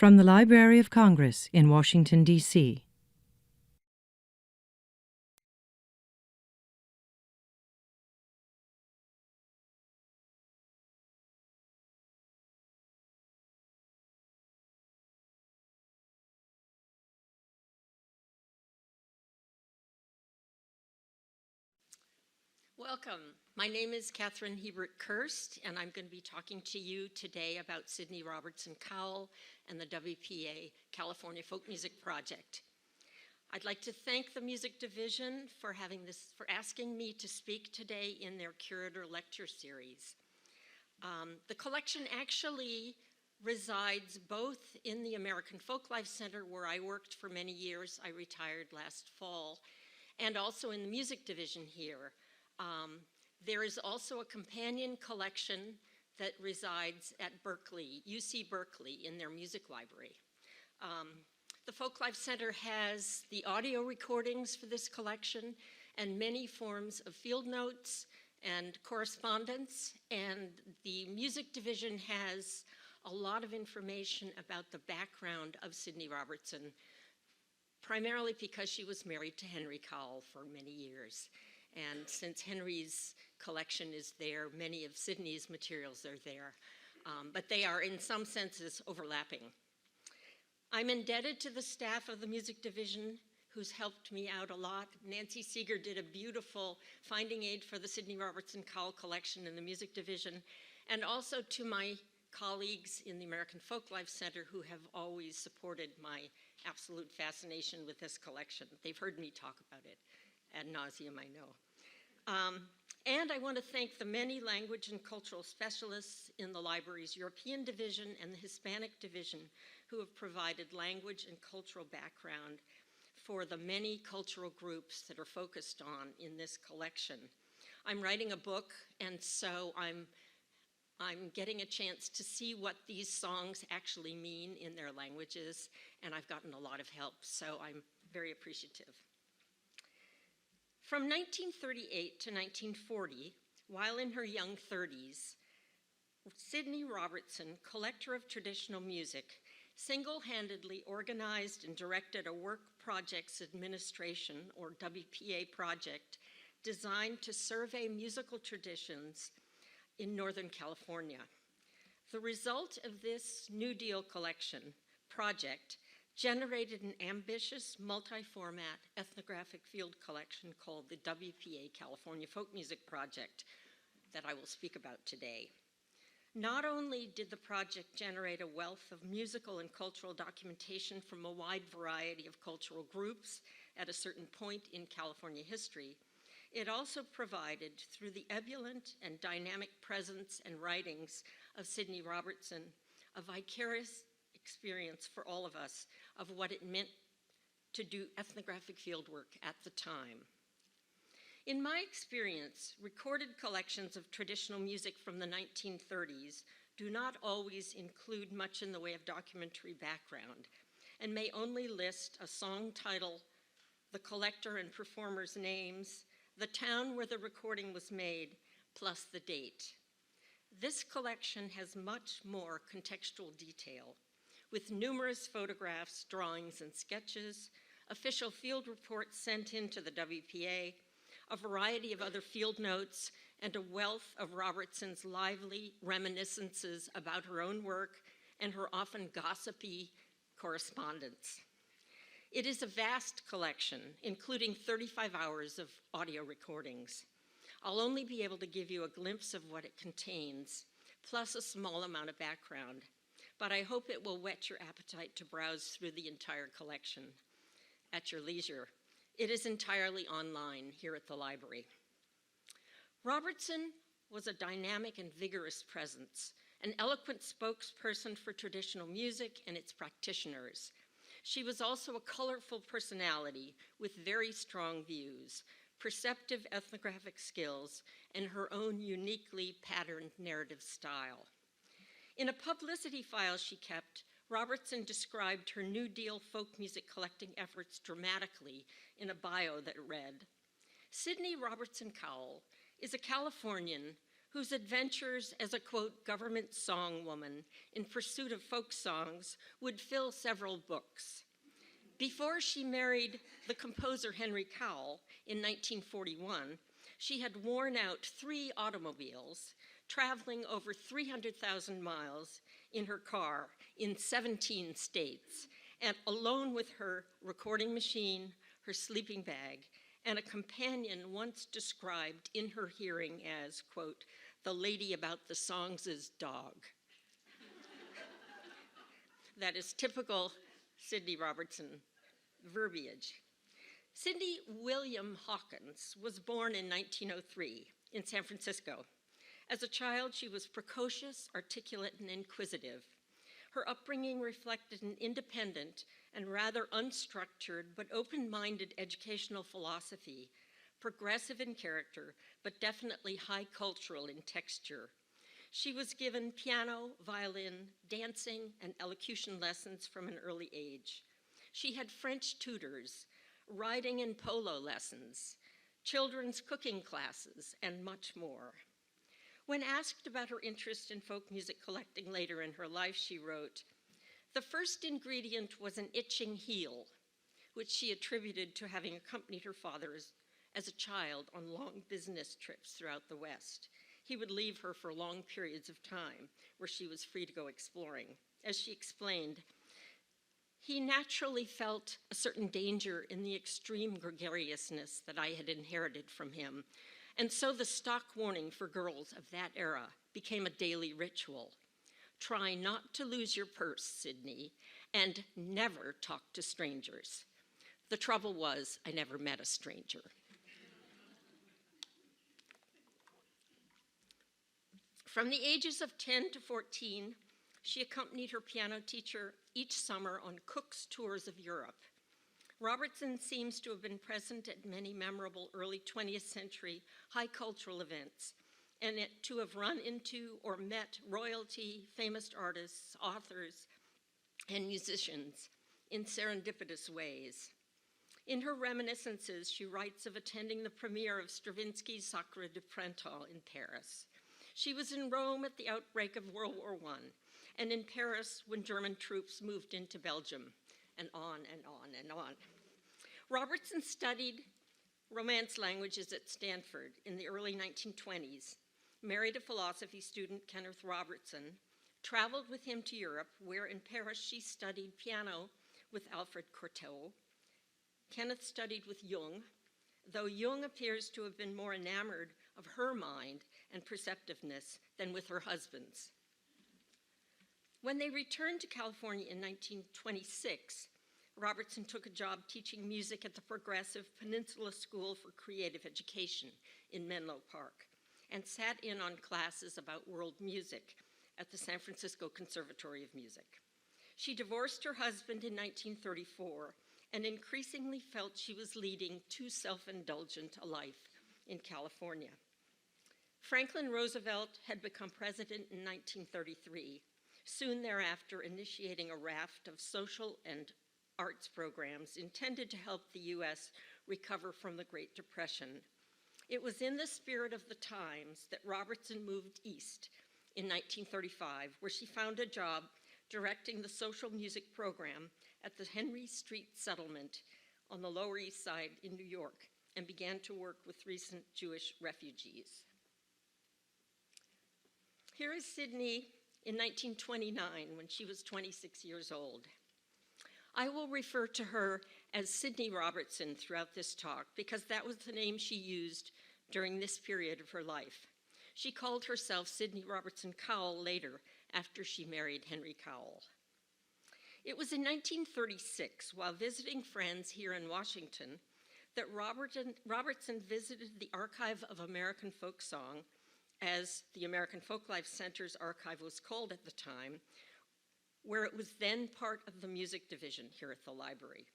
From the Library of Congress in Washington, D.C. Welcome. My name is Catherine Hiebert Kerst, and I'm going to be talking to you today about Sidney Robertson Cowell and the WPA California Folk Music Project. I'd like to thank the Music Division for asking me to speak today in their Curator Lecture Series. The collection actually resides both in the American Folklife Center, where I worked for many years. I retired last fall, and also in the Music Division here. There is also a companion collection that resides at Berkeley, UC Berkeley, in their music library. The Folklife Center has the audio recordings for this collection and many forms of field notes and correspondence, and the Music Division has a lot of information about the background of Sidney Robertson, primarily because she was married to Henry Cowell for many years. And since Henry's collection is there, many of Sidney's materials are there, but they are in some senses overlapping. I'm indebted to the staff of the Music Division, who's helped me out a lot. Nancy Seeger did a beautiful finding aid for the Sidney Robertson Cowell collection in the Music Division, and also to my colleagues in the American Folklife Center, who have always supported my absolute fascination with this collection. They've heard me talk about it ad nauseum, I know. And I want to thank the many language and cultural specialists in the library's European division and the Hispanic division who have provided language and cultural background for the many cultural groups that are focused on in this collection. I'm writing a book, and so I'm getting a chance to see what these songs actually mean in their languages, and I've gotten a lot of help, so I'm very appreciative. From 1938 to 1940, while in her young 30s, Sidney Robertson, collector of traditional music, single-handedly organized and directed a Work Projects Administration, or WPA project, designed to survey musical traditions in Northern California. The result of this New Deal collection project generated an ambitious multi-format ethnographic field collection called the WPA California Folk Music Project that I will speak about today. Not only did the project generate a wealth of musical and cultural documentation from a wide variety of cultural groups at a certain point in California history, it also provided, through the ebullient and dynamic presence and writings of Sidney Robertson, a vicarious experience for all of us of what it meant to do ethnographic fieldwork at the time. In my experience, recorded collections of traditional music from the 1930s do not always include much in the way of documentary background and may only list a song title, the collector and performer's names, the town where the recording was made, plus the date. This collection has much more contextual detail, with numerous photographs, drawings, and sketches, official field reports sent in to the WPA, a variety of other field notes, and a wealth of Robertson's lively reminiscences about her own work and her often gossipy correspondence. It is a vast collection, including 35 hours of audio recordings. I'll only be able to give you a glimpse of what it contains, plus a small amount of background, but I hope it will whet your appetite to browse through the entire collection at your leisure. It is entirely online here at the library. Robertson was a dynamic and vigorous presence, an eloquent spokesperson for traditional music and its practitioners. She was also a colorful personality with very strong views, perceptive ethnographic skills, and her own uniquely patterned narrative style. In a publicity file she kept, Robertson described her New Deal folk music collecting efforts dramatically in a bio that read, "Sidney Robertson Cowell is a Californian whose adventures as a, quote, government songwoman in pursuit of folk songs would fill several books. Before she married the composer Henry Cowell in 1941, she had worn out 3 automobiles, traveling over 300,000 miles in her car in 17 states, and alone with her recording machine, her sleeping bag, and a companion once described in her hearing as, quote, the lady about the songs' dog. That is typical Sidney Robertson verbiage. Sidney William Hawkins was born in 1903 in San Francisco. As a child, she was precocious, articulate, and inquisitive. Her upbringing reflected an independent and rather unstructured but open-minded educational philosophy, progressive in character, but definitely high cultural in texture. She was given piano, violin, dancing, and elocution lessons from an early age. She had French tutors, riding and polo lessons, children's cooking classes, and much more. When asked about her interest in folk music collecting later in her life, she wrote, "The first ingredient was an itching heel, which she attributed to having accompanied her father as a child on long business trips throughout the West. He would leave her for long periods of time where she was free to go exploring. As she explained, he naturally felt a certain danger in the extreme gregariousness that I had inherited from him, and so the stock warning for girls of that era became a daily ritual. Try not to lose your purse, Sidney, and never talk to strangers. The trouble was, I never met a stranger." From the ages of 10 to 14, she accompanied her piano teacher each summer on Cook's tours of Europe. Robertson seems to have been present at many memorable early 20th century high cultural events, and to have run into or met royalty, famous artists, authors, and musicians in serendipitous ways. In her reminiscences, she writes of attending the premiere of Stravinsky's Sacre de Printemps in Paris. She was in Rome at the outbreak of World War I, and in Paris when German troops moved into Belgium, and on and on and on. Robertson studied Romance languages at Stanford in the early 1920s, married a philosophy student, Kenneth Robertson, traveled with him to Europe, where in Paris she studied piano with Alfred Cortot. Kenneth studied with Jung, though Jung appears to have been more enamored of her mind and perceptiveness than with her husband's. When they returned to California in 1926, Robertson took a job teaching music at the progressive Peninsula School for Creative Education in Menlo Park, and sat in on classes about world music at the San Francisco Conservatory of Music. She divorced her husband in 1934 and increasingly felt she was leading too self-indulgent a life in California. Franklin Roosevelt had become president in 1933, soon thereafter initiating a raft of social and arts programs intended to help the U.S. recover from the Great Depression. It was in the spirit of the times that Robertson moved east in 1935, where she found a job directing the social music program at the Henry Street Settlement on the Lower East Side in New York, and began to work with recent Jewish refugees. Here is Sidney in 1929, when she was 26 years old. I will refer to her as Sidney Robertson throughout this talk because that was the name she used during this period of her life. She called herself Sidney Robertson Cowell later, after she married Henry Cowell. It was in 1936, while visiting friends here in Washington, that Robertson visited the Archive of American Folk Song, as the American Folklife Center's archive was called at the time, where it was then part of the music division here at the library.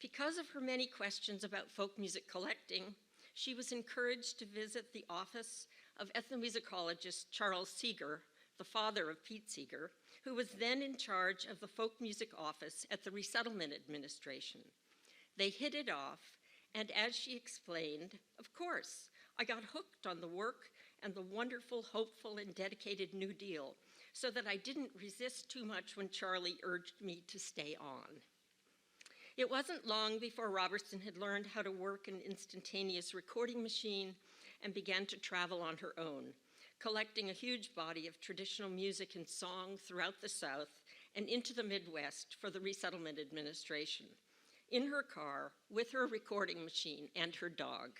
Because of her many questions about folk music collecting, she was encouraged to visit the office of ethnomusicologist Charles Seeger, the father of Pete Seeger, who was then in charge of the folk music office at the Resettlement Administration. They hit it off, and as she explained, of course, I got hooked on the work and the wonderful, hopeful, and dedicated New Deal, so that I didn't resist too much when Charlie urged me to stay on. It wasn't long before Robertson had learned how to work an instantaneous recording machine and began to travel on her own, collecting a huge body of traditional music and song throughout the South and into the Midwest for the Resettlement Administration, in her car with her recording machine and her dog.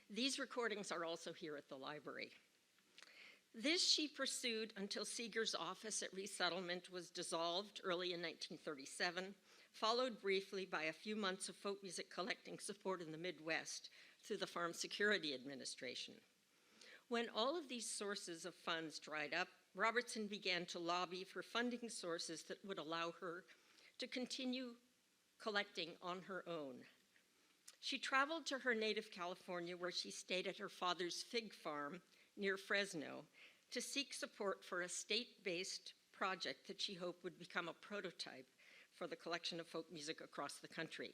These recordings are also here at the library. This she pursued until Seeger's office at Resettlement was dissolved early in 1937, followed briefly by a few months of folk music collecting support in the Midwest through the Farm Security Administration. When all of these sources of funds dried up, Robertson began to lobby for funding sources that would allow her to continue collecting on her own. She traveled to her native California, where she stayed at her father's fig farm near Fresno, to seek support for a state-based project that she hoped would become a prototype for the collection of folk music across the country.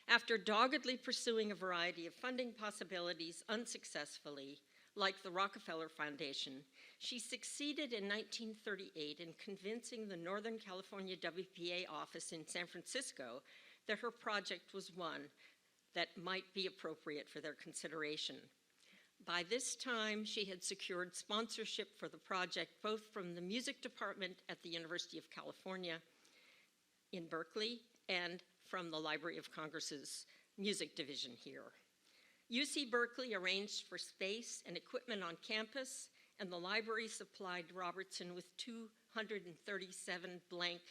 After doggedly pursuing a variety of funding possibilities unsuccessfully, like the Rockefeller Foundation, she succeeded in 1938 in convincing the Northern California WPA office in San Francisco that her project was one that might be appropriate for their consideration. By this time, she had secured sponsorship for the project both from the music department at the University of California in Berkeley and from the Library of Congress's music division here. UC Berkeley arranged for space and equipment on campus, and the library supplied Robertson with 237 blank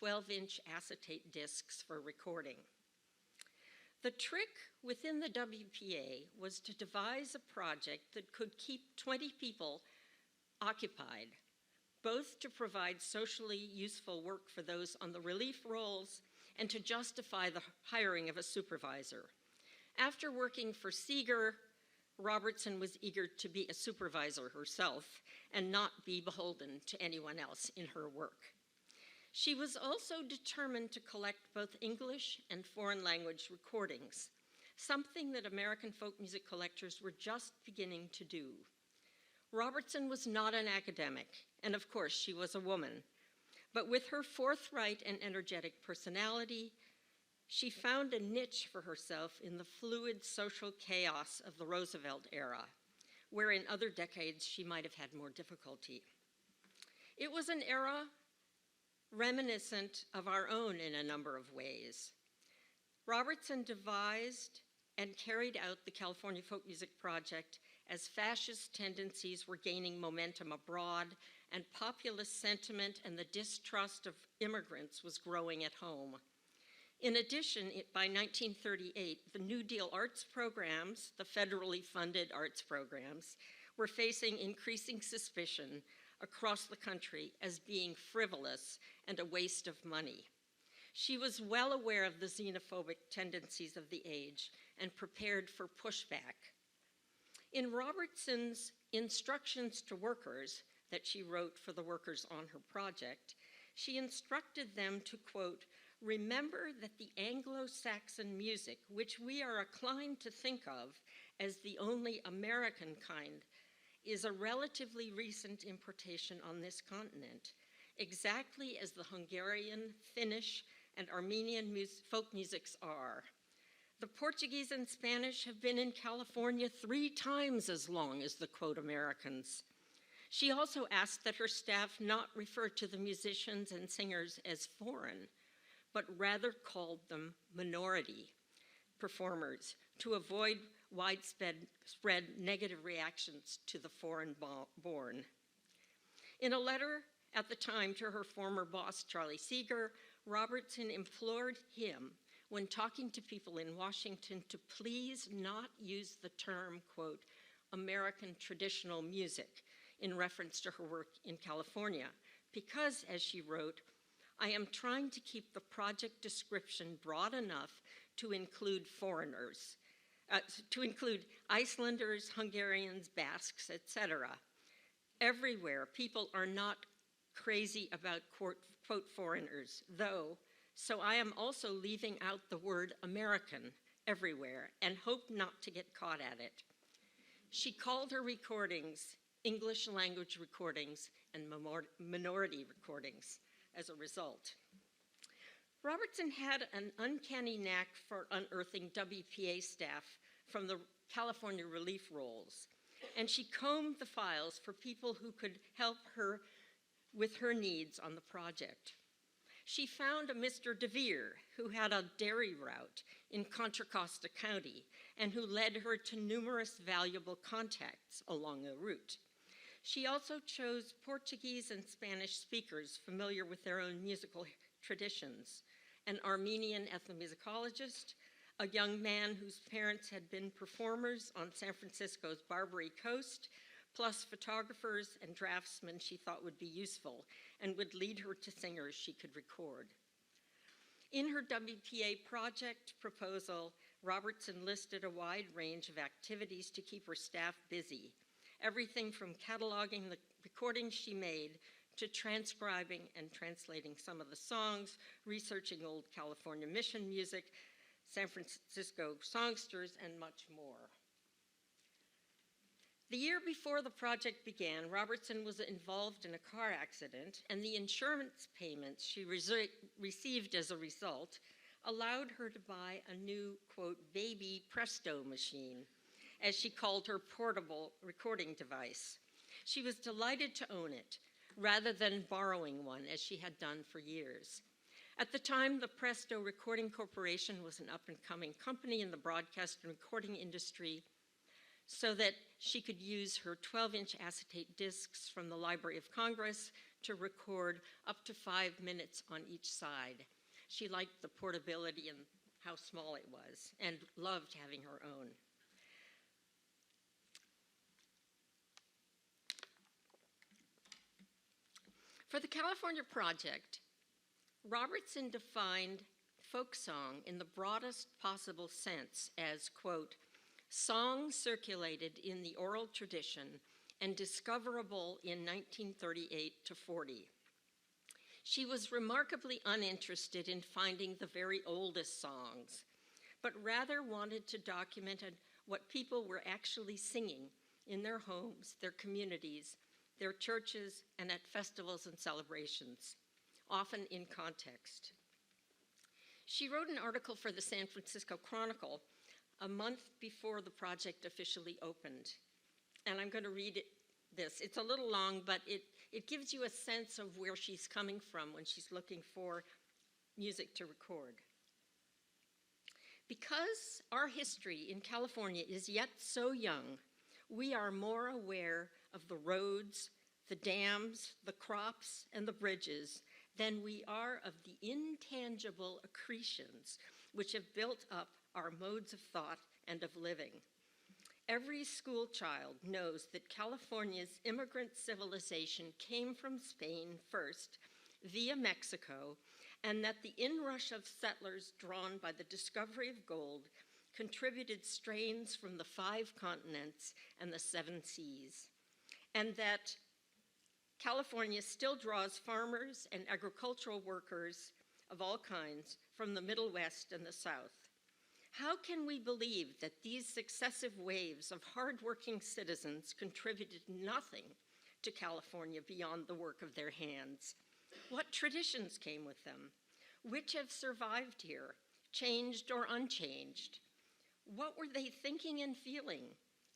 12-inch acetate discs for recording. The trick within the WPA was to devise a project that could keep 20 people occupied, both to provide socially useful work for those on the relief rolls and to justify the hiring of a supervisor. After working for Seeger, Robertson was eager to be a supervisor herself and not be beholden to anyone else in her work. She was also determined to collect both English and foreign language recordings, something that American folk music collectors were just beginning to do. Robertson was not an academic, and of course she was a woman, but with her forthright and energetic personality, she found a niche for herself in the fluid social chaos of the Roosevelt era, where in other decades she might have had more difficulty. It was an era reminiscent of our own in a number of ways. Robertson devised and carried out the California Folk Music Project as fascist tendencies were gaining momentum abroad and populist sentiment and the distrust of immigrants was growing at home. In addition, by 1938, the New Deal arts programs, the federally funded arts programs, were facing increasing suspicion across the country as being frivolous and a waste of money. She was well aware of the xenophobic tendencies of the age and prepared for pushback. In Robertson's instructions to workers that she wrote for the workers on her project, she instructed them to, quote, remember that the Anglo-Saxon music, which we are inclined to think of as the only American kind, is a relatively recent importation on this continent, exactly as the Hungarian, Finnish, and Armenian folk musics are. The Portuguese and Spanish have been in California 3 times as long as the, quote, Americans. She also asked that her staff not refer to the musicians and singers as foreign, but rather called them minority performers to avoid widespread negative reactions to the foreign-born. In a letter at the time to her former boss, Charlie Seeger, Robertson implored him, when talking to people in Washington, to please not use the term, quote, American traditional music, in reference to her work in California, because, as she wrote, I am trying to keep the project description broad enough to include foreigners, to include Icelanders, Hungarians, Basques, etc. Everywhere, people are not crazy about, quote, foreigners, though, so I am also leaving out the word American everywhere and hope not to get caught at it. She called her recordings English language recordings and minority recordings as a result. Robertson had an uncanny knack for unearthing WPA staff from the California relief rolls, and she combed the files for people who could help her with her needs on the project. She found a Mr. DeVere who had a dairy route in Contra Costa County and who led her to numerous valuable contacts along the route. She also chose Portuguese and Spanish speakers familiar with their own musical traditions, an Armenian ethnomusicologist, a young man whose parents had been performers on San Francisco's Barbary Coast, plus photographers and draftsmen she thought would be useful and would lead her to singers she could record. In her WPA project proposal, Robertson listed a wide range of activities to keep her staff busy, everything from cataloging the recordings she made to transcribing and translating some of the songs, researching old California mission music, San Francisco songsters, and much more. The year before the project began, Robertson was involved in a car accident, and the insurance payments she received as a result allowed her to buy a new, quote, baby Presto machine, as she called her portable recording device. She was delighted to own it, rather than borrowing one, as she had done for years. At the time, the Presto Recording Corporation was an up-and-coming company in the broadcast and recording industry, so that she could use her 12-inch acetate discs from the Library of Congress to record up to 5 minutes on each side. She liked the portability and how small it was, and loved having her own. For the California project, Robertson defined folk song in the broadest possible sense as, quote, song circulated in the oral tradition and discoverable in 1938 to 40. She was remarkably uninterested in finding the very oldest songs, but rather wanted to document what people were actually singing in their homes, their communities, their churches, and at festivals and celebrations, often in context. She wrote an article for the San Francisco Chronicle a month before the project officially opened. And I'm going to read this. It's a little long, but it gives you a sense of where she's coming from when she's looking for music to record. Because our history in California is yet so young, we are more aware of the roads, the dams, the crops, and the bridges than we are of the intangible accretions which have built up our modes of thought and of living. Every school child knows that California's immigrant civilization came from Spain first, via Mexico, and that the inrush of settlers drawn by the discovery of gold contributed strains from the 5 continents and the 7 seas, and that California still draws farmers and agricultural workers of all kinds from the Middle West and the South. How can we believe that these successive waves of hardworking citizens contributed nothing to California beyond the work of their hands? What traditions came with them? Which have survived here, changed or unchanged? What were they thinking and feeling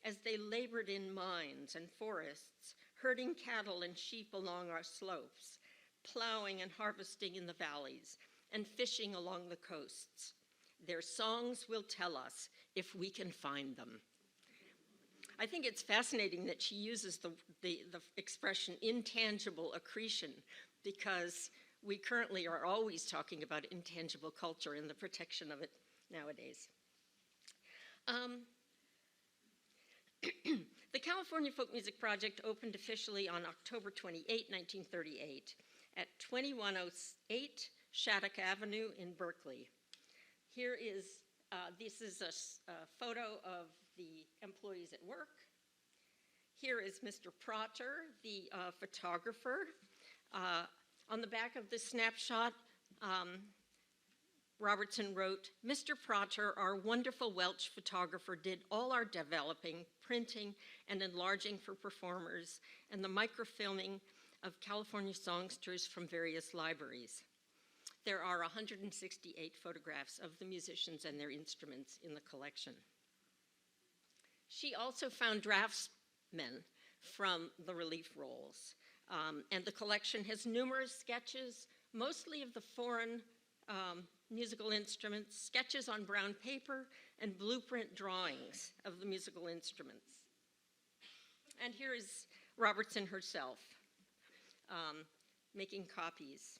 as they labored in mines and forests, herding cattle and sheep along our slopes, plowing and harvesting in the valleys, and fishing along the coasts? Their songs will tell us if we can find them. I think it's fascinating that she uses the expression intangible accretion, because we currently are always talking about intangible culture and the protection of it nowadays. The California Folk Music Project opened officially on October 28, 1938 at 2108 Shattuck Avenue in Berkeley. Here is, this is a photo of the employees at work. Here is Mr. Prater, the photographer. On the back of this snapshot, Robertson wrote, "Mr. Prater, our wonderful Welsh photographer, did all our developing, printing, and enlarging for performers, and the microfilming of California songsters from various libraries." There are 168 photographs of the musicians and their instruments in the collection. She also found draftsmen from the relief rolls, and the collection has numerous sketches, mostly of the foreign musical instruments, sketches on brown paper, and blueprint drawings of the musical instruments. And here is Robertson herself making copies.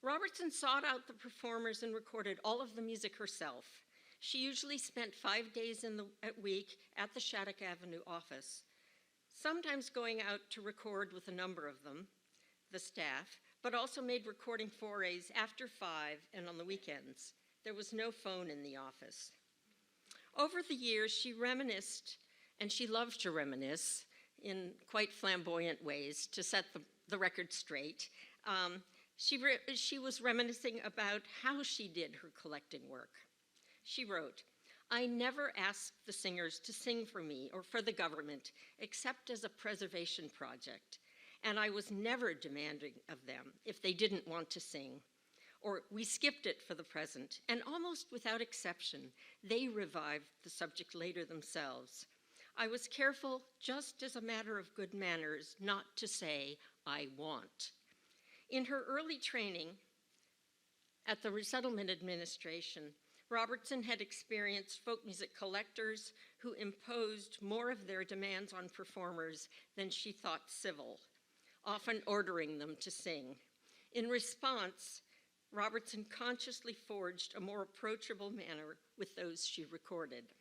Robertson sought out the performers and recorded all of the music herself. She usually spent 5 days a week at the Shattuck Avenue office, sometimes going out to record with a number of them, the staff, but also made recording forays after 5 and on the weekends. There was no phone in the office. Over the years, she reminisced, and she loved to reminisce in quite flamboyant ways to set the record straight. She was reminiscing about how she did her collecting work. She wrote, "I never asked the singers to sing for me or for the government except as a preservation project, and I was never demanding of them if they didn't want to sing, or we skipped it for the present, and almost without exception, they revived the subject later themselves. I was careful, just as a matter of good manners, not to say, 'I want.'" In her early training at the Resettlement Administration, Robertson had experienced folk music collectors who imposed more of their demands on performers than she thought civil, often ordering them to sing. In response, Robertson consciously forged a more approachable manner with those she recorded.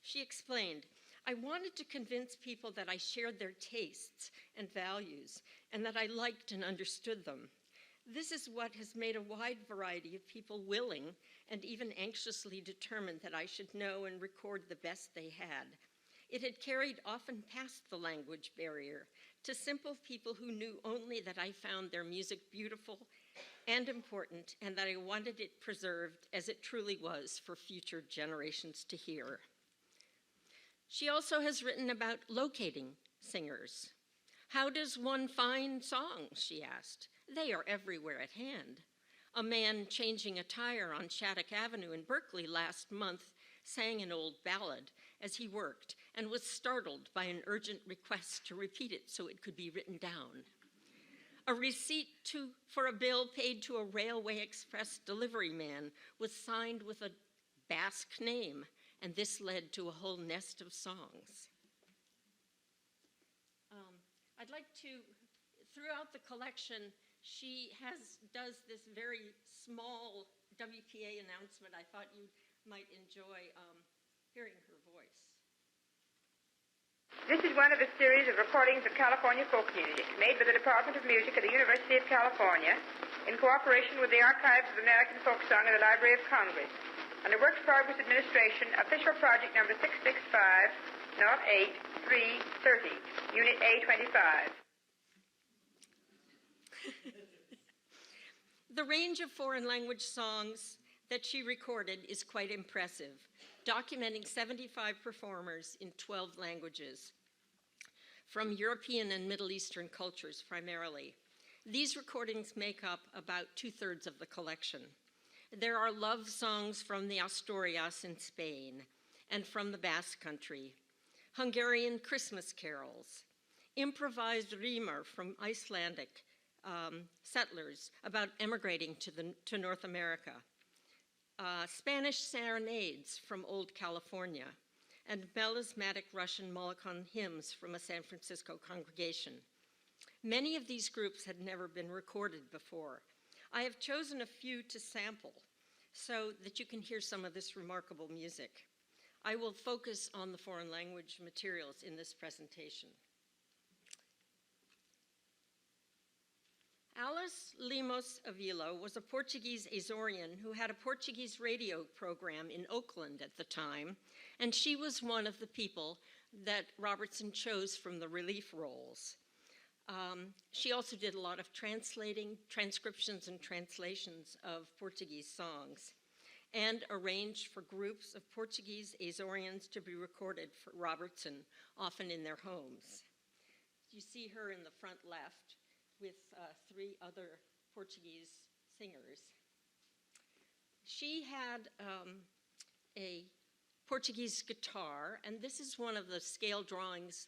She explained, "I wanted to convince people that I shared their tastes and values and that I liked and understood them. This is what has made a wide variety of people willing and even anxiously determined that I should know and record the best they had. It had carried often past the language barrier to simple people who knew only that I found their music beautiful and important and that I wanted it preserved as it truly was for future generations to hear." She also has written about locating singers. "How does one find songs?" she asked. "They are everywhere at hand. A man changing a tire on Shattuck Avenue in Berkeley last month sang an old ballad as he worked and was startled by an urgent request to repeat it so it could be written down. A receipt for a bill paid to a Railway Express delivery man was signed with a Basque name, and this led to a whole nest of songs." I'd like to, throughout the collection, she does this very small WPA announcement. I thought you might enjoy hearing her voice. This is one of a series of recordings of California folk music made by the Department of Music at the University of California in cooperation with the Archives of the American Folk Song at the Library of Congress and the Works Progress Administration Official Project Number 665-08-330, Unit A25. The range of foreign language songs that she recorded is quite impressive, documenting 75 performers in 12 languages, from European and Middle Eastern cultures primarily. These recordings make up about 2/3 of the collection. There are love songs from the Asturias in Spain and from the Basque Country, Hungarian Christmas carols, improvised rimmer from Icelandic settlers about emigrating to North America, Spanish serenades from Old California, and melismatic Russian Molokon hymns from a San Francisco congregation. Many of these groups had never been recorded before. I have chosen a few to sample so that you can hear some of this remarkable music. I will focus on the foreign language materials in this presentation. Alice Lemos Avila was a Portuguese Azorian who had a Portuguese radio program in Oakland at the time, and she was one of the people that Robertson chose from the relief rolls. She also did a lot of transcriptions and translations of Portuguese songs, and arranged for groups of Portuguese Azorians to be recorded for Robertson, often in their homes. You see her in the front left with 3 other Portuguese singers. She had a Portuguese guitar, and this is one of the scale drawings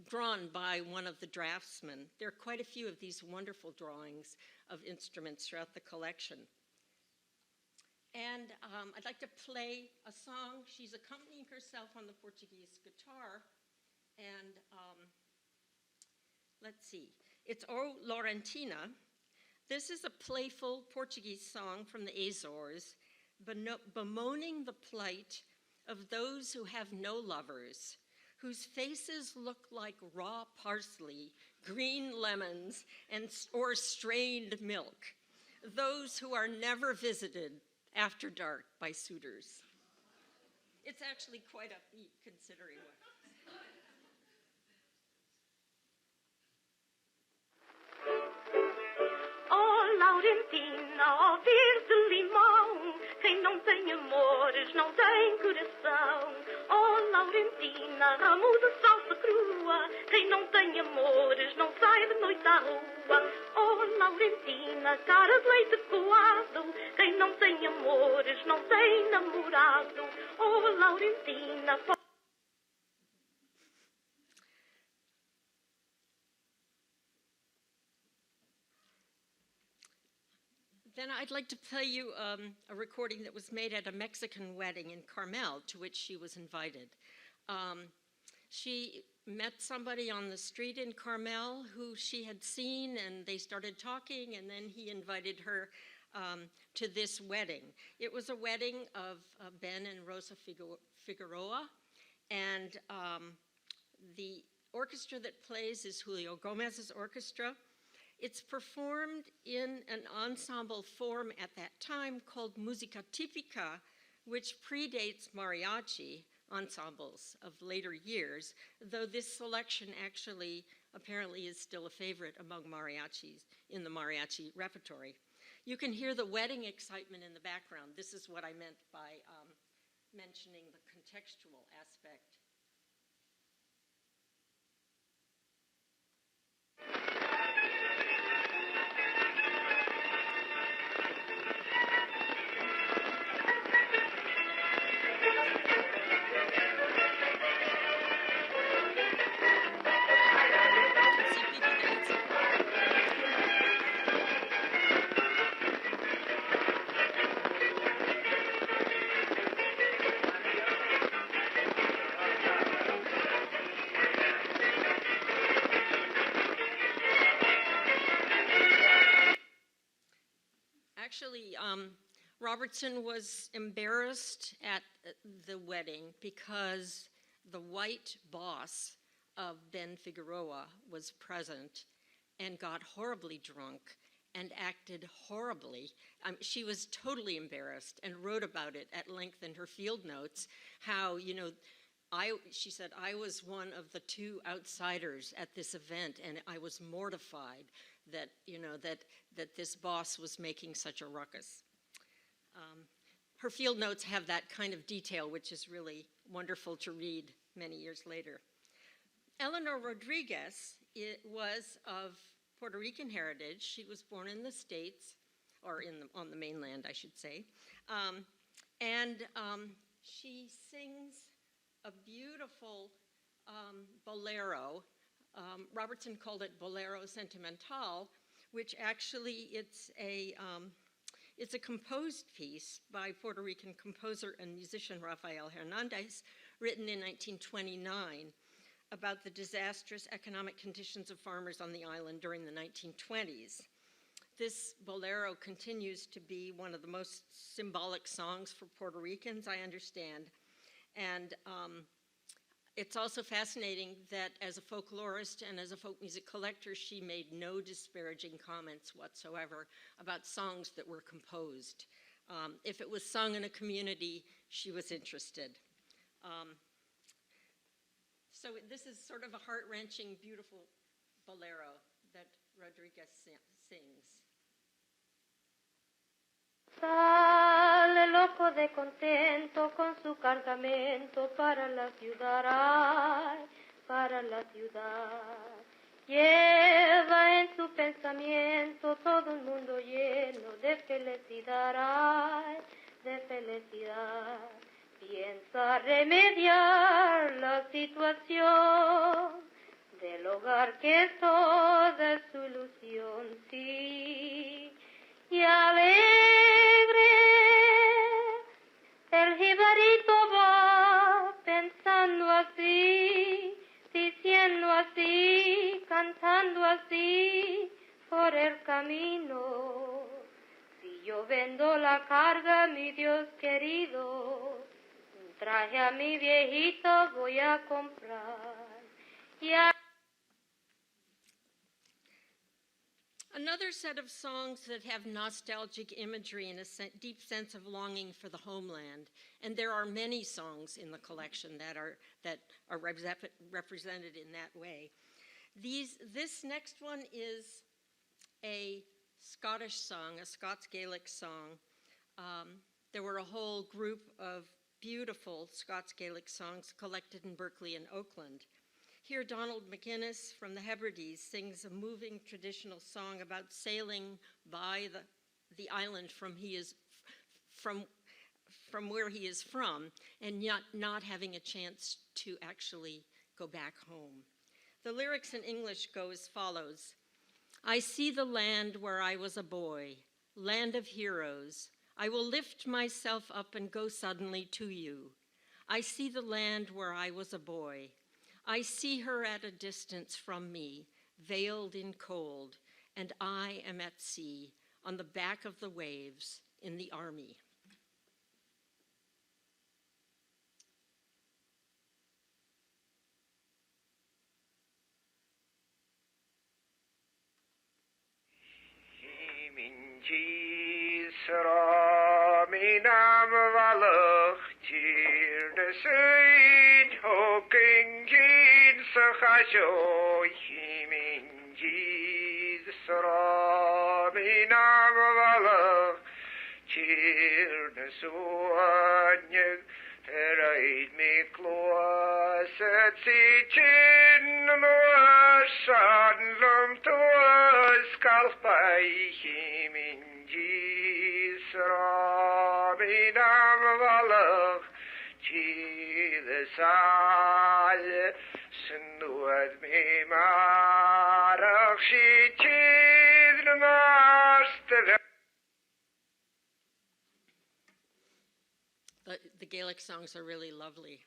drawn by one of the draftsmen. There are quite a few of these wonderful drawings of instruments throughout the collection. And I'd like to play a song. She's accompanying herself on the Portuguese guitar. And let's see. It's O Laurentina. This is a playful Portuguese song from the Azores, bemoaning the plight of those who have no lovers, whose faces look like raw parsley, green lemons, or strained milk, those who are never visited after dark by suitors. It's actually quite upbeat considering what. Laurentina, ó verde limão, quem não tem amores não tem coração. Ó Laurentina, ramo de salsa crua, quem não tem amores não sai de noite à rua. Ó Laurentina, cara de leite coado, quem não tem amores não tem namorado. Ó Laurentina. Then I'd like to play you a recording that was made at a Mexican wedding in Carmel, to which she was invited. She met somebody on the street in Carmel who she had seen, and they started talking, and then he invited her to this wedding. It was a wedding of Ben and Rosa Figueroa, and the orchestra that plays is Julio Gomez's orchestra. It's performed in an ensemble form at that time called musica típica, which predates mariachi ensembles of later years, though this selection actually apparently is still a favorite among mariachis in the mariachi repertory. You can hear the wedding excitement in the background. This is what I meant by mentioning the contextual aspect. Actually, Robertson was embarrassed at the wedding because the white boss of Ben Figueroa was present and got horribly drunk and acted horribly. She was totally embarrassed and wrote about it at length in her field notes, how, you know, she said, I was one of the 2 outsiders at this event, and I was mortified that, you know, that this boss was making such a ruckus. Her field notes have that kind of detail, which is really wonderful to read many years later. Elinor Rodriguez was of Puerto Rican heritage. She was born in the States, or on the mainland, I should say. She sings a beautiful bolero. Robertson called it Bolero Sentimental, which actually it's a composed piece by Puerto Rican composer and musician Rafael Hernandez, written in 1929 about the disastrous economic conditions of farmers on the island during the 1920s. This bolero continues to be one of the most symbolic songs for Puerto Ricans, I understand. And it's also fascinating that as a folklorist and as a folk music collector, she made no disparaging comments whatsoever about songs that were composed. If it was sung in a community, she was interested. So this is sort of a heart-wrenching, beautiful Bolero that Rodriguez sings. Sale loco de contento con su cargamento para la ciudad, ay, para la ciudad. Lleva en su pensamiento todo un mundo lleno de felicidad, ay, de felicidad. Piensa remediar la situación del hogar que es toda su ilusión, sí. Y alegre el jibarito va pensando así, diciendo así, cantando así por el camino. Si yo vendo la carga, mi Dios querido, un traje a mi viejito voy a comprar. Y Another set of songs that have nostalgic imagery and a deep sense of longing for the homeland, and there are many songs in the collection that are represented in that way. This next one is a Scottish song, a Scots Gaelic song. There were a whole group of beautiful Scots Gaelic songs collected in Berkeley and Oakland. Here, Donald McInnes from the Hebrides sings a moving traditional song about sailing by the island from where he is from, and not having a chance to actually go back home. The lyrics in English go as follows. I see the land where I was a boy, land of heroes. I will lift myself up and go suddenly to you. I see the land where I was a boy. I see her at a distance from me, veiled in cold, and I am at sea, on the back of the waves, in the army. The Gaelic songs are really lovely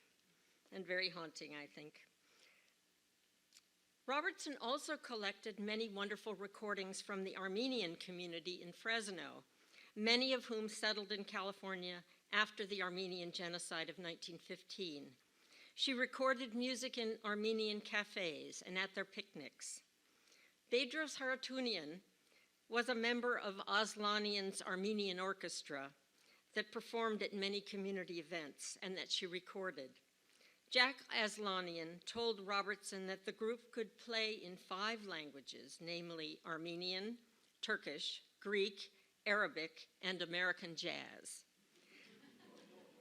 and very haunting, I think. Robertson also collected many wonderful recordings from the Armenian community in Fresno, many of whom settled in California after the Armenian genocide of 1915. She recorded music in Armenian cafes and at their picnics. Bedros Haroutunian was a member of Aslanian's Armenian orchestra that performed at many community events and that she recorded. Jack Aslanian told Robertson that the group could play in 5 languages, namely Armenian, Turkish, Greek, Arabic, and American jazz.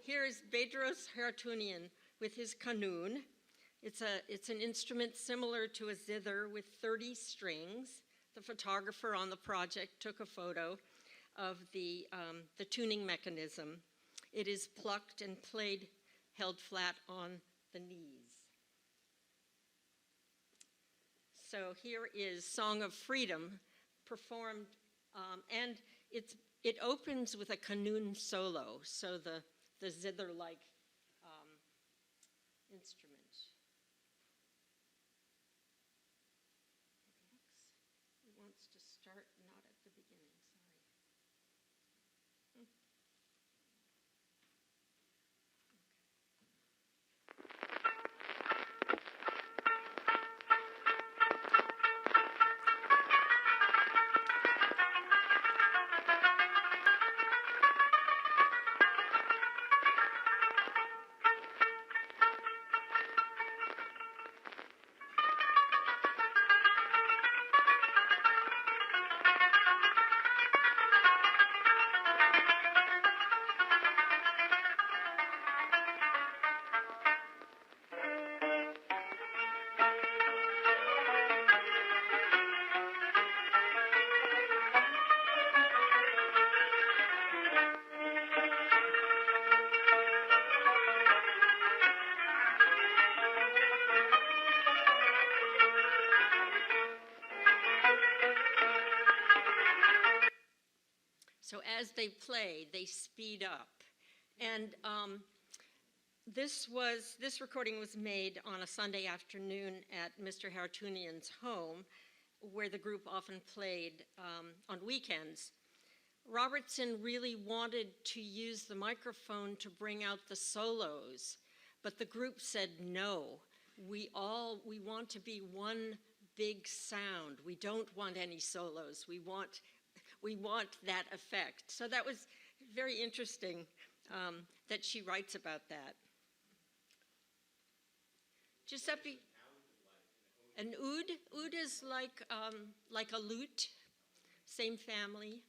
Here is Bedros Haroutunian with his qanun. It's an instrument similar to a zither with 30 strings. The photographer on the project took a photo of the tuning mechanism. It is plucked and played held flat on the knees. So here is Song of Freedom performed, and it opens with a qanun solo, so the zither-like instrument. It wants to start not at the beginning, sorry. So as they play, they speed up. And this recording was made on a Sunday afternoon at Mr. Haroutunian's home, where the group often played on weekends. Robertson really wanted to use the microphone to bring out the solos, but the group said no. We want to be one big sound. We don't want any solos. We want that effect. So that was very interesting that she writes about that. Giuseppe, an oud? Oud is like a lute, same family.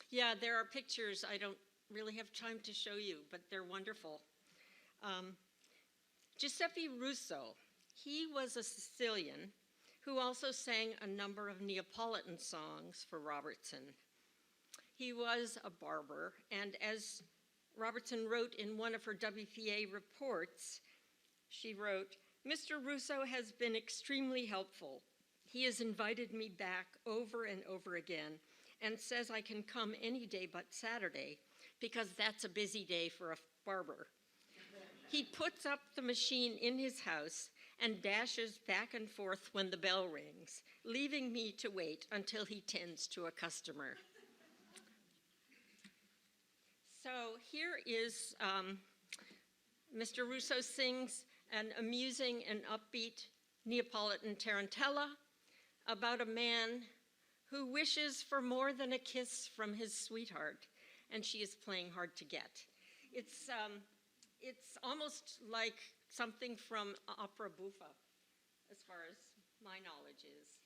Yeah, there are pictures. I don't really have time to show you, but they're wonderful. Giuseppe Russo, he was a Sicilian who also sang a number of Neapolitan songs for Robertson. He was a barber, and as Robertson wrote in one of her WPA reports, she wrote, "Mr. Russo has been extremely helpful. He has invited me back over and over again and says I can come any day but Saturday because that's a busy day for a barber. He puts up the machine in his house and dashes back and forth when the bell rings, leaving me to wait until he tends to a customer." So here is Mr. Russo sings an amusing and upbeat Neapolitan tarantella about a man who wishes for more than a kiss from his sweetheart, and she is playing hard to get. It's almost like something from opera buffa, as far as my knowledge is.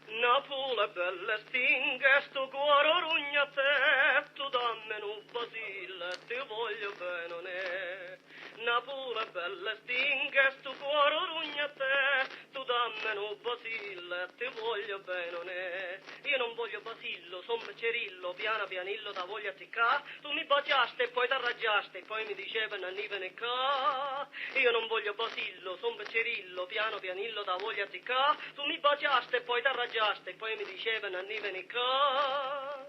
Napoli bella stinga, sto cuore rugna te, tu dammi un basile, ti voglio bene. Napoli bella stinga, sto cuore rugna te, tu dammi un basile, ti voglio bene. Io non voglio basillo, son beccerillo, piano pianillo da voglia ticca. Tu mi baciaste e poi t'arraggiaste, e poi mi dicevano annivene ca. Io non voglio basillo, son beccerillo, piano pianillo da voglia ticca. Tu mi baciaste e poi t'arraggiaste, e poi mi dicevano annivene ca.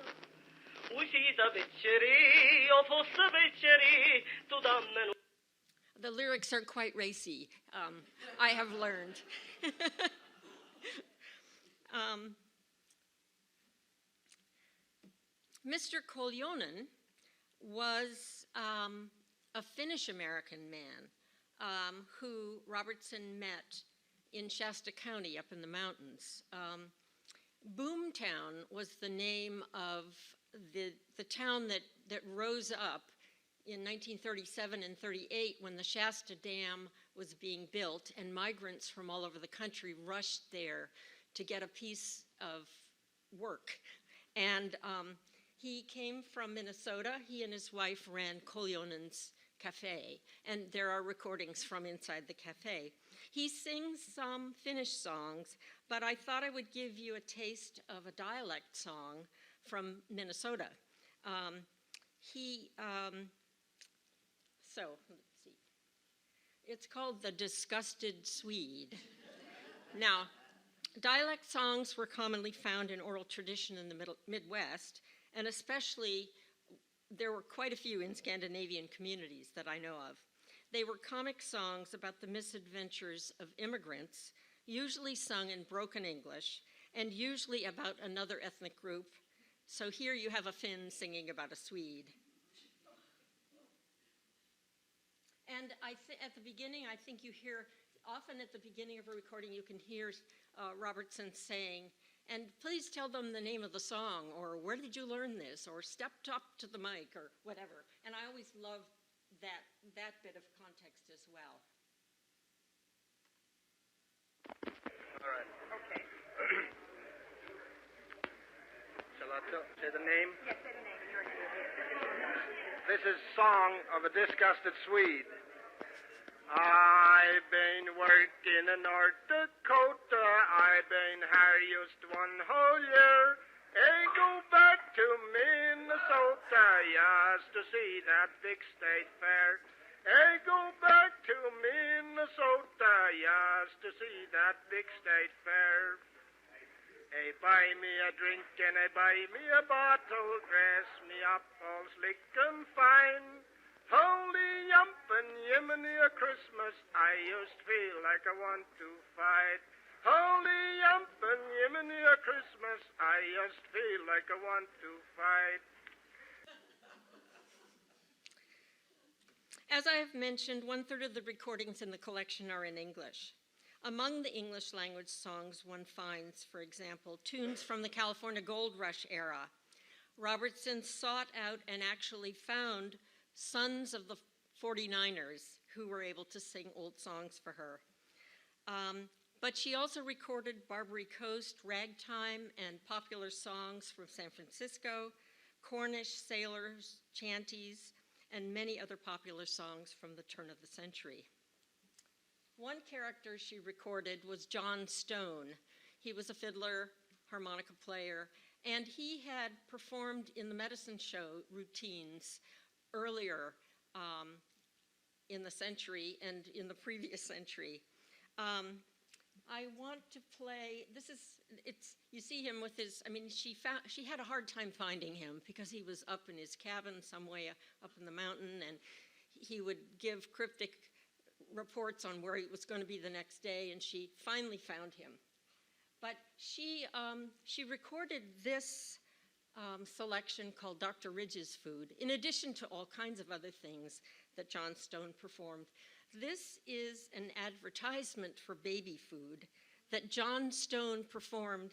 Uscita beccerì, o fosse beccerì, tu dammi. The lyrics aren't quite racy, I have learned. Mr. Koljonen was a Finnish-American man who Robertson met in Shasta County up in the mountains. Boomtown was the name of the town that rose up in 1937 and 38 when the Shasta Dam was being built, and migrants from all over the country rushed there to get a piece of work. And he came from Minnesota. He and his wife ran Koljonen's Cafe, and there are recordings from inside the cafe. He sings some Finnish songs, but I thought I would give you a taste of a dialect song from Minnesota. So, let's see. It's called The Disgusted Swede. Now, dialect songs were commonly found in oral tradition in the Midwest, and especially there were quite a few in Scandinavian communities that I know of. They were comic songs about the misadventures of immigrants, usually sung in broken English, and usually about another ethnic group. So here you have a Finn singing about a Swede. And at the beginning, I think you hear, often at the beginning of a recording, you can hear Robertson saying, "And please tell them the name of the song," or "Where did you learn this?" or "Step up to the mic," or whatever. And I always love that bit of context as well. All right. Okay. Shall I say the name? Yes, say the name of your name. This is Song of a Disgusted Swede. I've been working in North Dakota. I've been here just one whole year. I go back to Minnesota, yes, to see that big state fair. I go back to Minnesota, yes, to see that big state fair. Hey, buy me a drink and I buy me a bottle, dress me up all slick and fine. Holy yump and yiminy a Christmas, I used feel like I want to fight. Holy yump and yiminy a Christmas, I just feel like I want to fight. As I have mentioned, 1/3 of the recordings in the collection are in English. Among the English language songs one finds, for example, tunes from the California Gold Rush era. Robertson sought out and actually found sons of the 49ers who were able to sing old songs for her. But she also recorded Barbary Coast, ragtime, and popular songs from San Francisco, Cornish sailors, chanties, and many other popular songs from the turn of the century. One character she recorded was John Stone. He was a fiddler, harmonica player, and he had performed in the medicine show routines earlier in the century and in the previous century. I want to play, you see him with his, she had a hard time finding him because he was up in his cabin some way up in the mountain, and he would give cryptic reports on where he was going to be the next day, and she finally found him. But she recorded this selection called Dr. Ridge's Food, in addition to all kinds of other things that John Stone performed. This is an advertisement for baby food that John Stone performed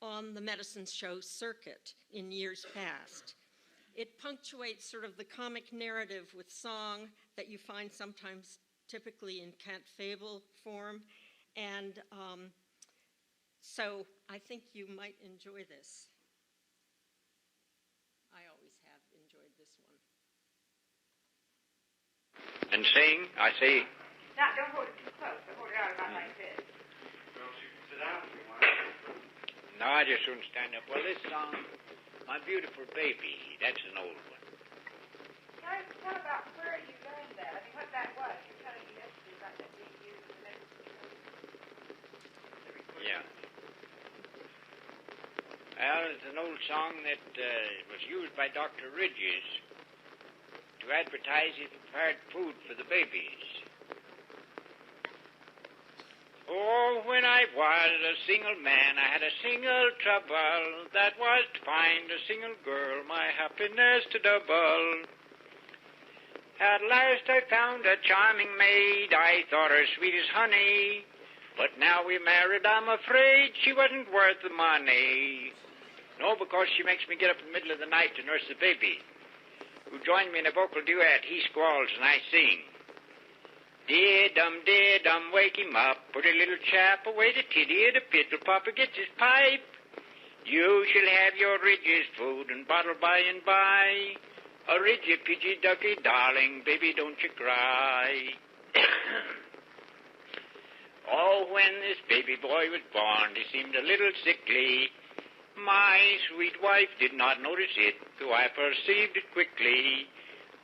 on the medicine show circuit in years past. It punctuates sort of the comic narrative with song that you find sometimes typically in cant fable form, and so I think you might enjoy this. I always have enjoyed this one. And sing, I say. Now, don't hold it too close, but hold it out about like this. Well, you can sit down if you want. No, I just wouldn't stand up. Well, this song, My Beautiful Baby, that's an old one. Tell about where you learned that. I mean, what that was. You're telling me yesterday about that being used in the next. Yeah. Well, it's an old song that was used by Dr. Ridges to advertise his prepared food for the babies. Oh, when I was a single man, I had a single trouble. That was to find a single girl, my happiness to double. At last I found a charming maid, I thought her sweet as honey. But now we married, I'm afraid she wasn't worth the money. No, because she makes me get up in the middle of the night to nurse the baby, who joined me in a vocal duet. He squalls and I sing. Dee-dum, wake him up, put a little chap away to titty at a pit till Papa gets his pipe. You shall have your Ridge's food and bottle by and by. A Ridgy, Pidgey, Ducky, darling, baby, don't you cry. Oh, when this baby boy was born, he seemed a little sickly. My sweet wife did not notice it, though I perceived it quickly.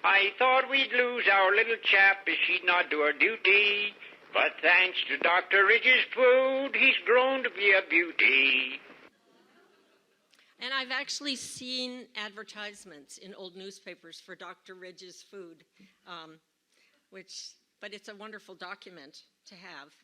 I thought we'd lose our little chap if she'd not do her duty. But thanks to Dr. Ridge's food, he's grown to be a beauty. And I've actually seen advertisements in old newspapers for Dr. Ridge's Food, but it's a wonderful document to have.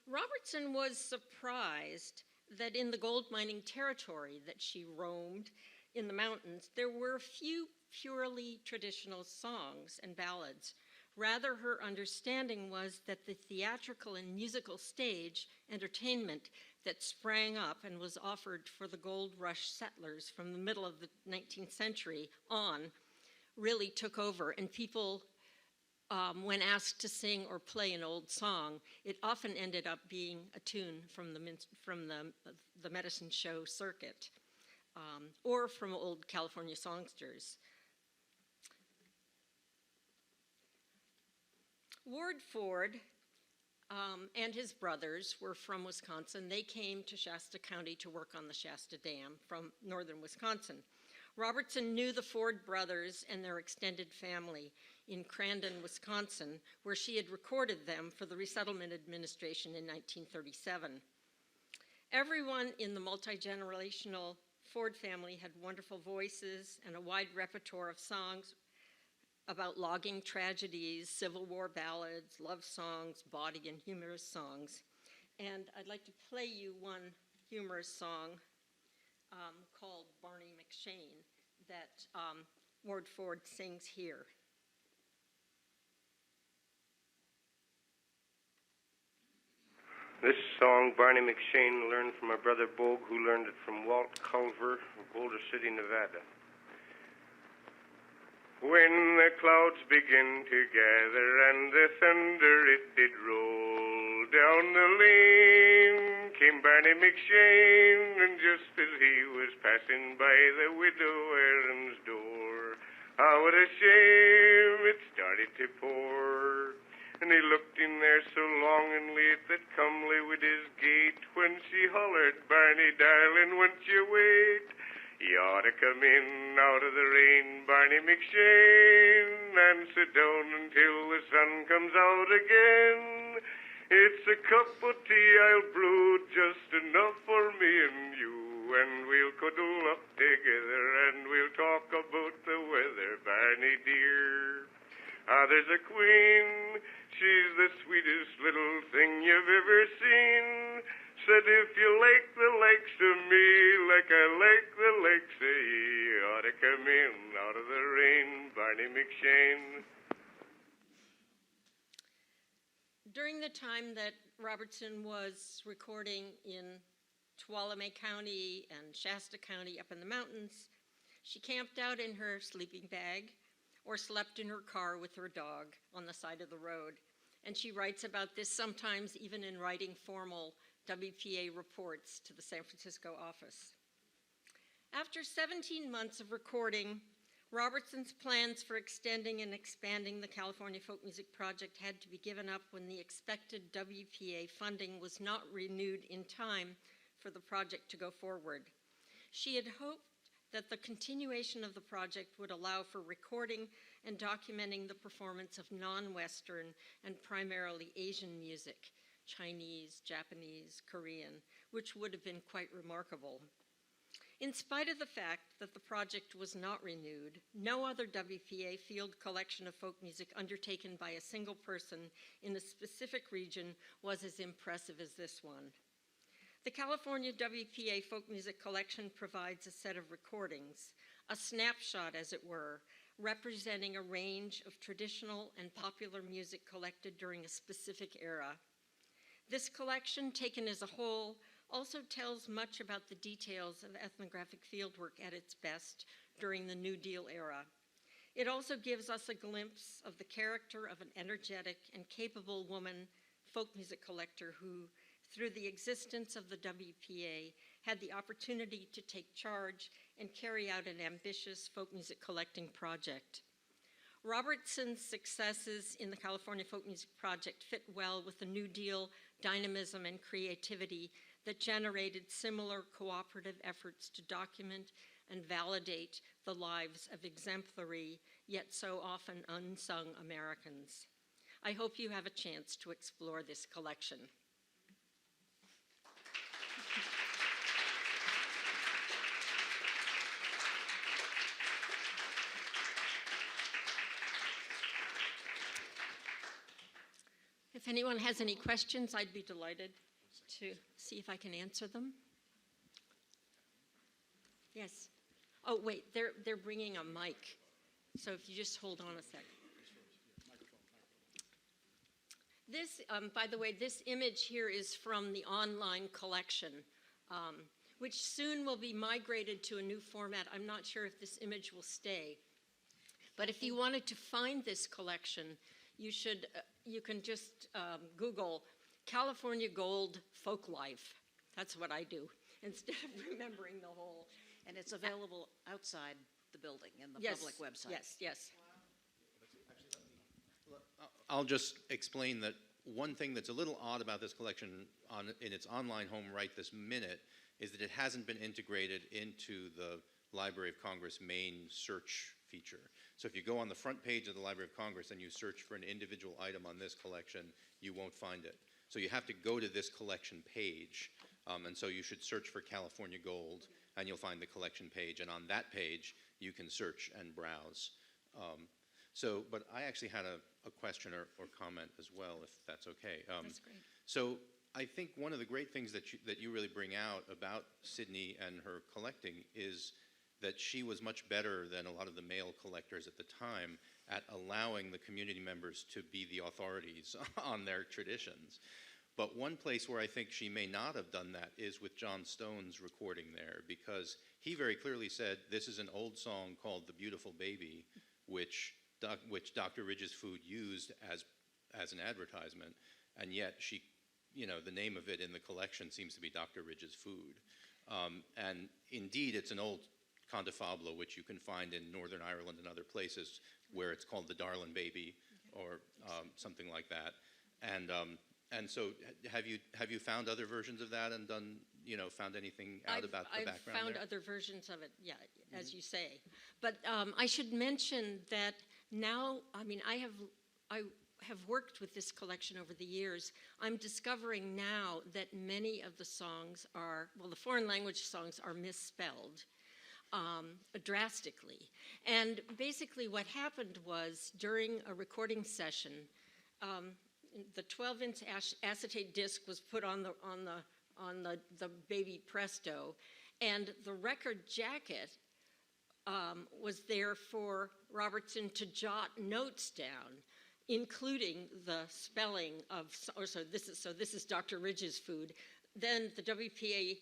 Robertson was surprised that in the gold mining territory that she roamed in the mountains, there were few purely traditional songs and ballads. Rather, her understanding was that the theatrical and musical stage entertainment that sprang up and was offered for the gold rush settlers from the middle of the 19th century on really took over, and people, when asked to sing or play an old song, it often ended up being a tune from the medicine show circuit, or from old California songsters. Ward Ford and his brothers were from Wisconsin. They came to Shasta County to work on the Shasta Dam from northern Wisconsin. Robertson knew the Ford brothers and their extended family in Crandon, Wisconsin, where she had recorded them for the Resettlement Administration in 1937. Everyone in the multi-generational Ford family had wonderful voices and a wide repertoire of songs about logging tragedies, Civil War ballads, love songs, bawdy and humorous songs. And I'd like to play you one humorous song called Barney McShane that Ward Ford sings here. This song Barney McShane learned from my brother Bogue, who learned it from Walt Culver of Boulder City, Nevada. When the clouds begin to gather and the thunder it did roll, down the lane came Barney McShane, and just as he was passing by the widow Aaron's door, what a shame it started to pour. And he looked in there so longingly at that comely with his gait, when she hollered, Barney, darling, won't you wait? You ought to come in out of the rain, Barney McShane, and sit down until the sun comes out again. It's a cup of tea I'll brew, just enough for me and you, and we'll cuddle up together and we'll talk about the weather, Barney dear. There's a queen, she's the sweetest little thing you've ever seen. Said if you like the likes of me, like I like the likes of ye, you ought to come in out of the rain, Barney McShane. During the time that Robertson was recording in Tuolumne County and Shasta County up in the mountains, she camped out in her sleeping bag or slept in her car with her dog on the side of the road. And she writes about this sometimes even in writing formal WPA reports to the San Francisco office. After 17 months of recording, Robertson's plans for extending and expanding the California Folk Music Project had to be given up when the expected WPA funding was not renewed in time for the project to go forward. She had hoped that the continuation of the project would allow for recording and documenting the performance of non-Western and primarily Asian music, Chinese, Japanese, Korean, which would have been quite remarkable. In spite of the fact that the project was not renewed, no other WPA field collection of folk music undertaken by a single person in a specific region was as impressive as this one. The California WPA Folk Music Collection provides a set of recordings, a snapshot, as it were, representing a range of traditional and popular music collected during a specific era. This collection, taken as a whole, also tells much about the details of ethnographic fieldwork at its best during the New Deal era. It also gives us a glimpse of the character of an energetic and capable woman folk music collector who, through the existence of the WPA, had the opportunity to take charge and carry out an ambitious folk music collecting project. Robertson's successes in the California Folk Music Project fit well with the New Deal dynamism and creativity that generated similar cooperative efforts to document and validate the lives of exemplary, yet so often unsung Americans. I hope you have a chance to explore this collection. If anyone has any questions, I'd be delighted to see if I can answer them. Yes. Oh, wait, they're bringing a mic. So if you just hold on a sec. This, by the way, this image here is from the online collection, which soon will be migrated to a new format. I'm not sure if this image will stay. But if you wanted to find this collection, you can just Google California Gold Folklife. That's what I do, instead of remembering the whole. And it's available outside the building in the public website. Yes, yes. I'll just explain that one thing that's a little odd about this collection in its online home right this minute is that it hasn't been integrated into the Library of Congress main search feature. So if you go on the front page of the Library of Congress and you search for an individual item on this collection, you won't find it. So you have to go to this collection page And so you should search for California Gold, and you'll find the collection page. And on that page, you can search and browse. But I actually had a question or comment as well, if that's okay. That's great. So I think one of the great things that you really bring out about Sidney and her collecting is that she was much better than a lot of the male collectors at the time at allowing the community members to be the authorities on their traditions. But one place where I think she may not have done that is with John Stone's recording there, because he very clearly said, this is an old song called The Beautiful Baby, which Dr. Ridge's Food used as an advertisement, and yet she, the name of it in the collection seems to be Dr. Ridge's Food. And indeed, it's an old cantifablo, which you can find in Northern Ireland and other places, where it's called the Darlin' Baby, or something like that. And so, have you found other versions of that and done, found anything out about the background? I've found other versions of it, yeah, as you say. But I should mention that now, I have worked with this collection over the years. I'm discovering now that many of the songs the foreign language songs are misspelled drastically. And basically what happened was, during a recording session, the 12-inch acetate disc was put on the baby Presto, and the record jacket was there for Robertson to jot notes down, including the spelling of. This is Dr. Ridge's Food. Then the WPA,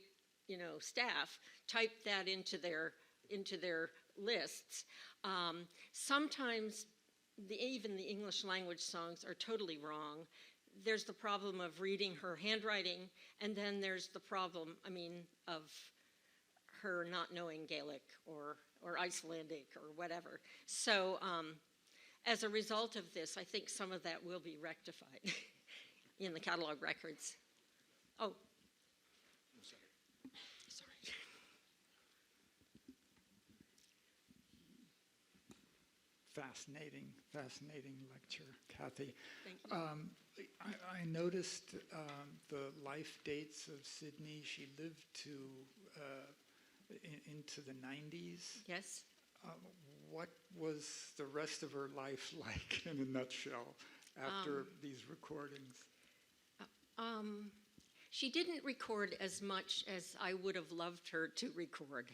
staff typed that into their lists. Sometimes even the English language songs are totally wrong. There's the problem of reading her handwriting, and then there's the problem, of her not knowing Gaelic or Icelandic or whatever. So as a result of this, I think some of that will be rectified in the catalog records. Oh. Sorry. Fascinating lecture, Kathy. Thank you. I noticed the life dates of Sidney. She lived into the 90s. Yes. What was the rest of her life like, in a nutshell, after these recordings? She didn't record as much as I would have loved her to record.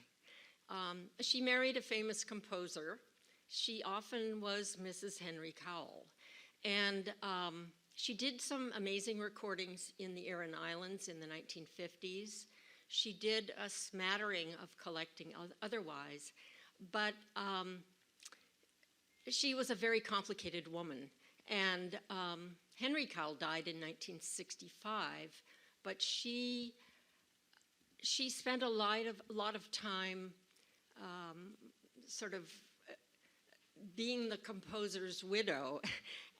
She married a famous composer. She often was Mrs. Henry Cowell. And she did some amazing recordings in the Aran Islands in the 1950s. She did a smattering of collecting otherwise. But she was a very complicated woman. And Henry Cowell died in 1965, but she spent a lot of time sort of being the composer's widow,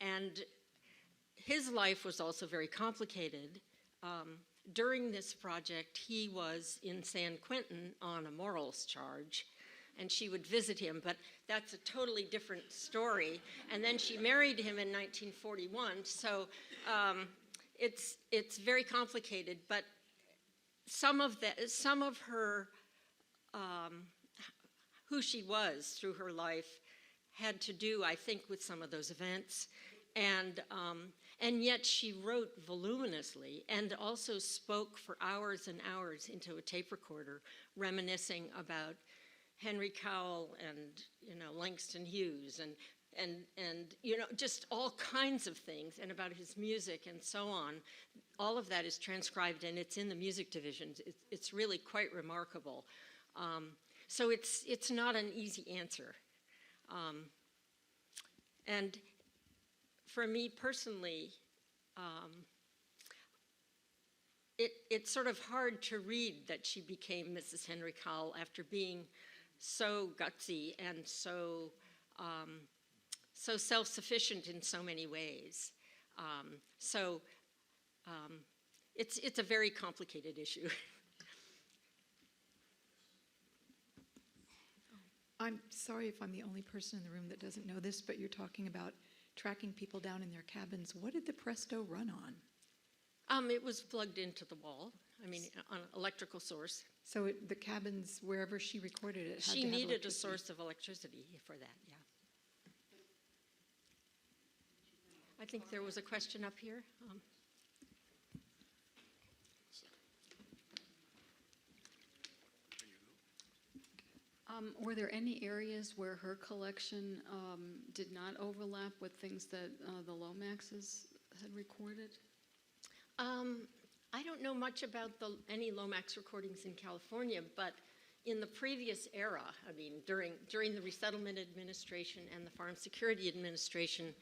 and his life was also very complicated. During this project, he was in San Quentin on a morals charge, and she would visit him, but that's a totally different story. And then she married him in 1941, so it's very complicated. But some of her, who she was through her life, had to do, I think, with some of those events. And yet she wrote voluminously and also spoke for hours and hours into a tape recorder, reminiscing about Henry Cowell and Langston Hughes and just all kinds of things, and about his music and so on. All of that is transcribed, and it's in the music divisions. It's really quite remarkable. So it's not an easy answer. And for me personally, it's sort of hard to read that she became Mrs. Henry Cowell after being so gutsy and so self-sufficient in so many ways. It's a very complicated issue. I'm sorry if I'm the only person in the room that doesn't know this, but you're talking about tracking people down in their cabins. What did the Presto run on? It was plugged into the wall. I mean, on an electrical source. So the cabins, wherever she recorded it, had She to have needed a electricity. source of electricity for that, yeah. I think there was a question up here. Were there any areas where her collection did not overlap with things that the Lomaxes had recorded? I don't know much about any Lomax recordings in California, but in the previous era, I mean, during the Resettlement Administration and the Farm Security Administration,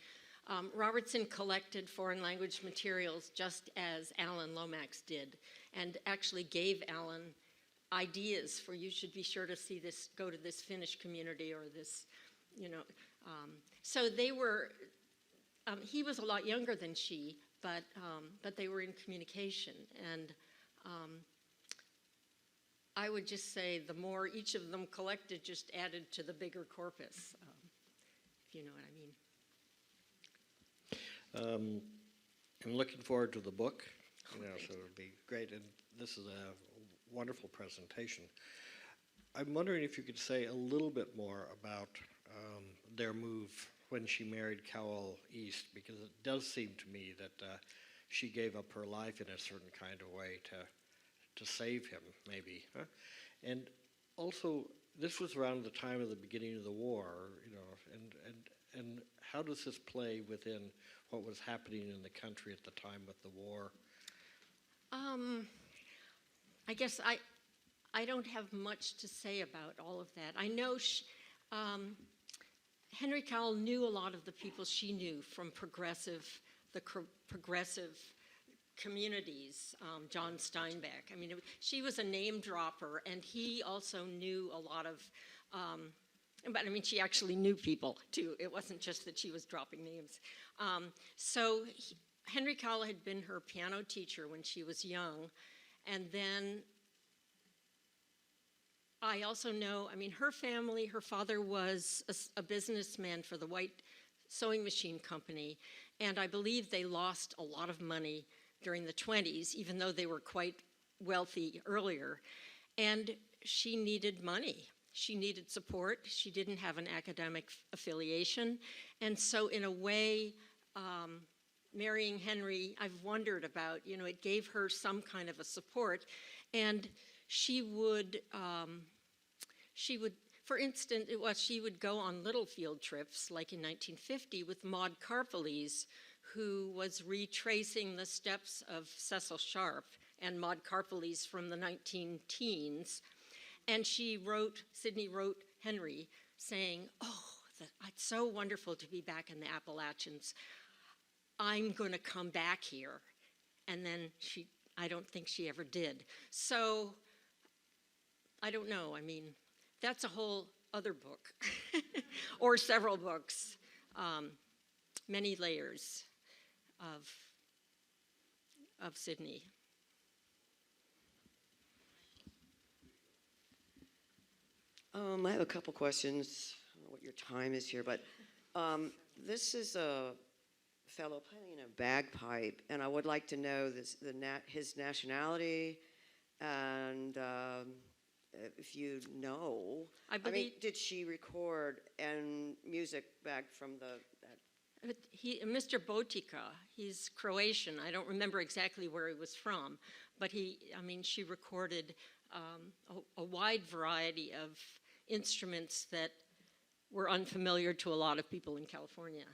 Robertson collected foreign language materials just as Alan Lomax did, and actually gave Alan ideas for, you should be sure to see this, go to this Finnish community or this, you know. So they were, he was a lot younger than she, but they were in communication. And I would just say the more each of them collected just added to the bigger corpus, if you know what I mean. I'm looking forward to the book, so it'll be great. And this is a wonderful presentation. I'm wondering if you could say a little bit more about their move when she married Cowell East, because it does seem to me that she gave up her life in a certain kind of way to save him, maybe. Huh? And also, this was around the time of the beginning of the war, and how does this play within what was happening in the country at the time with the war? I guess I don't have much to say about all of that. I know Henry Cowell knew a lot of the people she knew from progressive communities, John Steinbeck. I mean, she was a name dropper, and he also knew a lot of, but I mean, she actually knew people too. It wasn't just that she was dropping names. Henry Cowell had been her piano teacher when she was young, and then I also know, I mean, her family, her father was a businessman for the White Sewing Machine Company, and I believe they lost a lot of money during the 20s, even though they were quite wealthy earlier. And she needed money. She needed support. She didn't have an academic affiliation. And so in a way, marrying Henry, I've wondered about, it gave her some kind of a support. And she would, for instance, she would go on little field trips, like in 1950, with Maud Karpeles, who was retracing the steps of Cecil Sharp and Maud Karpeles from the 19-teens. And Sidney wrote Henry saying, it's so wonderful to be back in the Appalachians. I'm going to come back here. And then I don't think she ever did. So, I don't know. I mean, that's a whole other book, or several books, many layers of Sidney. I have a couple questions. I don't know what your time is here, but this is a fellow playing a bagpipe, and I would like to know his nationality, and if you know, I mean, did she record and music back from Mr. Botica, he's Croatian. I don't remember exactly where he was from, but she recorded a wide variety of instruments that were unfamiliar to a lot of people in California.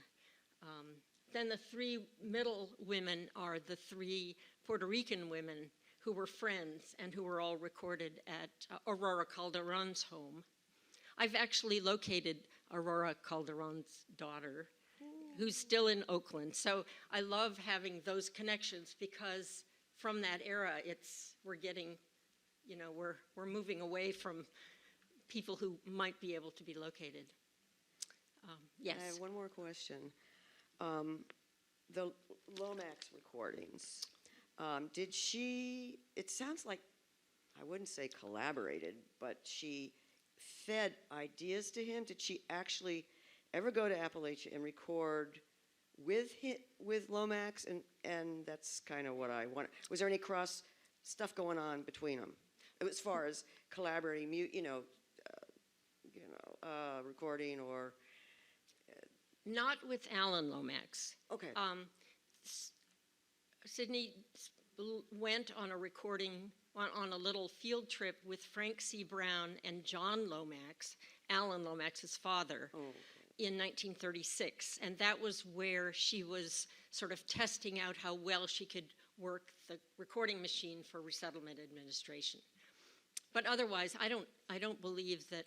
Then the three middle women are the three Puerto Rican women who were friends and who were all recorded at Aurora Calderon's home. I've actually located Aurora Calderon's daughter, who's still in Oakland. So I love having those connections, because from that era, we're getting, we're moving away from people who might be able to be located. Yes. I have one more question. The Lomax recordings, did she, it sounds like, I wouldn't say collaborated, but she fed ideas to him. Did she actually ever go to Appalachia and record with Lomax? And that's kind of what I want. Was there any cross stuff going on between them, as far as collaborating, recording or. Not with Alan Lomax. Okay. Sidney went on a recording, on a little field trip with Frank C. Brown and John Lomax, Alan Lomax's father, in 1936. And that was where she was sort of testing out how well she could work the recording machine for resettlement administration. But otherwise, I don't believe that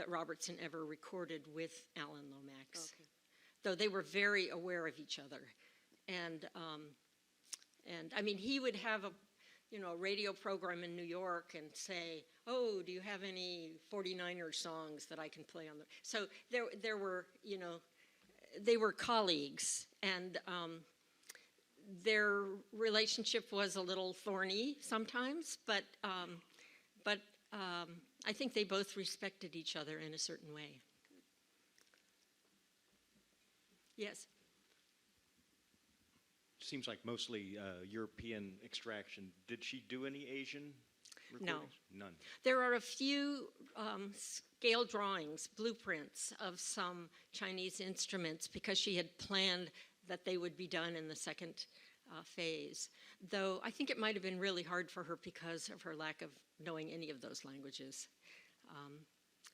Robertson ever recorded with Alan Lomax, though they were very aware of each other. And I mean, he would have a radio program in New York and say, "Oh, do you have any 49er songs that I can play on the?" So there were, they were colleagues, and their relationship was a little thorny sometimes, but I think they both respected each other in a certain way. Yes. Seems like mostly European extraction. Did she do any Asian recordings? No. None. There are a few scale drawings, blueprints of some Chinese instruments because she had planned that they would be done in the second phase. Though I think it might have been really hard for her because of her lack of knowing any of those languages.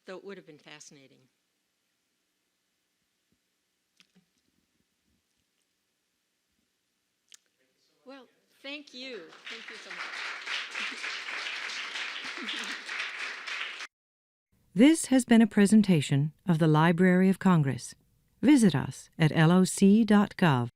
Though it would have been fascinating. Well, thank you. Thank you so much. This has been a presentation of the Library of Congress. Visit us at loc.gov.